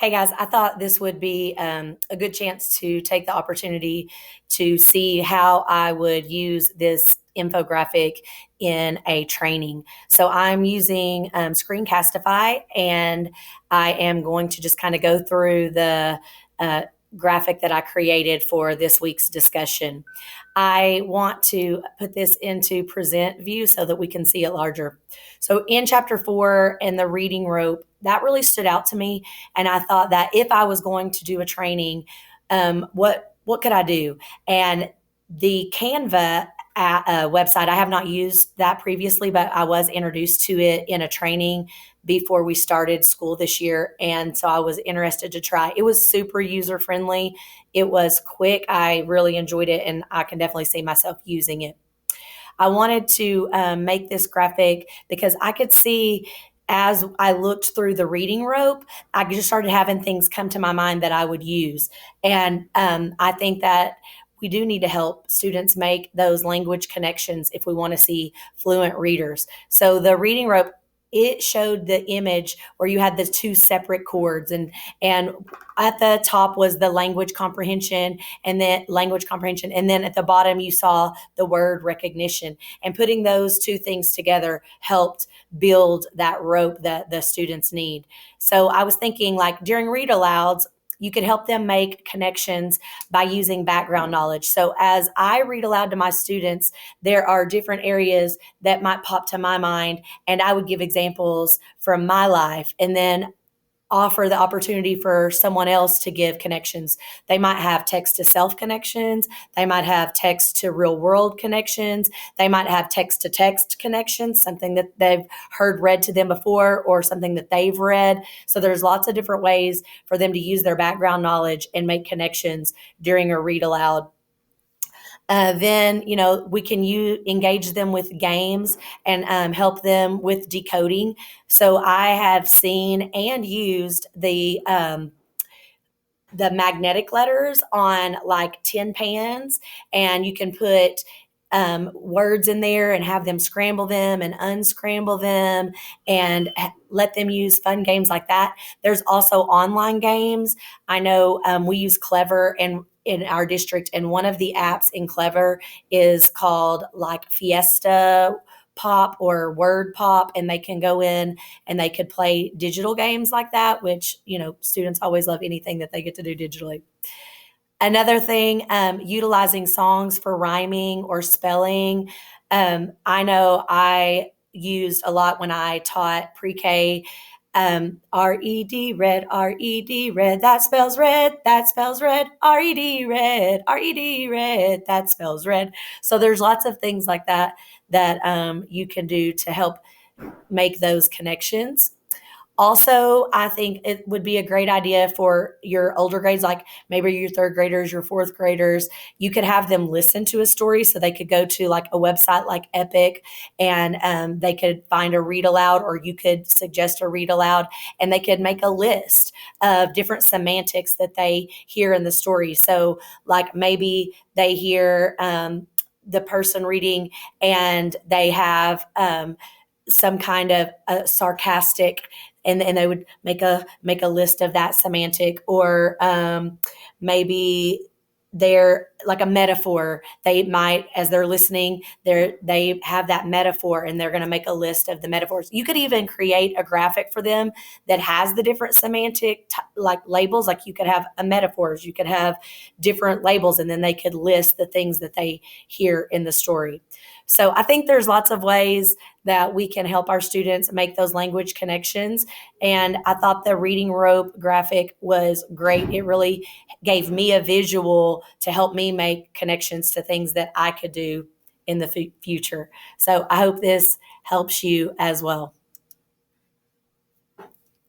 Hey guys, I thought this would be a good chance to take the opportunity to see how I would use this infographic in a training. So I'm using Screencastify, and I am going to just kind of go through the uh, graphic that I created for this week's discussion. I want to put this into present view so that we can see it larger. So in chapter 4 and the reading rope, that really stood out to me, and I thought that if I was going to do a training, what could I do? And the Canva website, I have not used that previously, but I was introduced to it in a training before we started school this year, and so I was interested to try. It was super user friendly. It was quick. I really enjoyed it, and I can definitely see myself using it. I wanted to make this graphic because I could see as I looked through the reading rope, I just started having things come to my mind that I would use. And I think that we do need to help students make those language connections if we want to see fluent readers. So the reading rope, it showed the image where you had the two separate chords, and at the top was the language comprehension, and then at the bottom you saw the word recognition, and putting those two things together helped build that rope that the students need. So I was thinking, like, during read alouds, you could help them make connections by using background knowledge. So as I read aloud to my students, there are different areas that might pop to my mind, and I would give examples from my life, and then offer the opportunity for someone else to give connections. They might have text to self connections. They might have text to real world connections. They might have text to text connections, something that they've heard read to them before or something that they've read. So there's lots of different ways for them to use their background knowledge and make connections during a read aloud. Then, we can engage them with games and help them with decoding. So I have seen and used the magnetic letters on like tin pans, and you can put words in there and have them scramble them and unscramble them, and let them use fun games like that. There's also online games. I know we use Clever and in our district, and one of the apps in Clever is called like Fiesta Pop or Word Pop, and they can go in and they could play digital games like that, which students always love anything that they get to do digitally. Another thing, utilizing songs for rhyming or spelling. I know I used a lot when I taught pre-K. RED, red, RED, red, that spells red, that spells red, RED, red, RED, red, that spells red. So there's lots of things like that that you can do to help make those connections. Also, I think it would be a great idea for your older grades, like maybe your third graders, your fourth graders. You could have them listen to a story, so they could go to like a website like Epic, and they could find a read aloud, or you could suggest a read aloud, and they could make a list of different semantics that they hear in the story. So, like, maybe they hear the person reading, and they have some kind of sarcastic, and they would make a list of that semantic, or maybe they're like a metaphor. They might, as they're listening, they have that metaphor, and they're going to make a list of the metaphors. You could even create a graphic for them that has the different semantic like labels. Like, you could have a metaphors, you could have different labels, and then they could list the things that they hear in the story. So I think there's lots of ways that we can help our students make those language connections. And I thought the reading rope graphic was great. It really gave me a visual to help me make connections to things that I could do in the future. So I hope this helps you as well.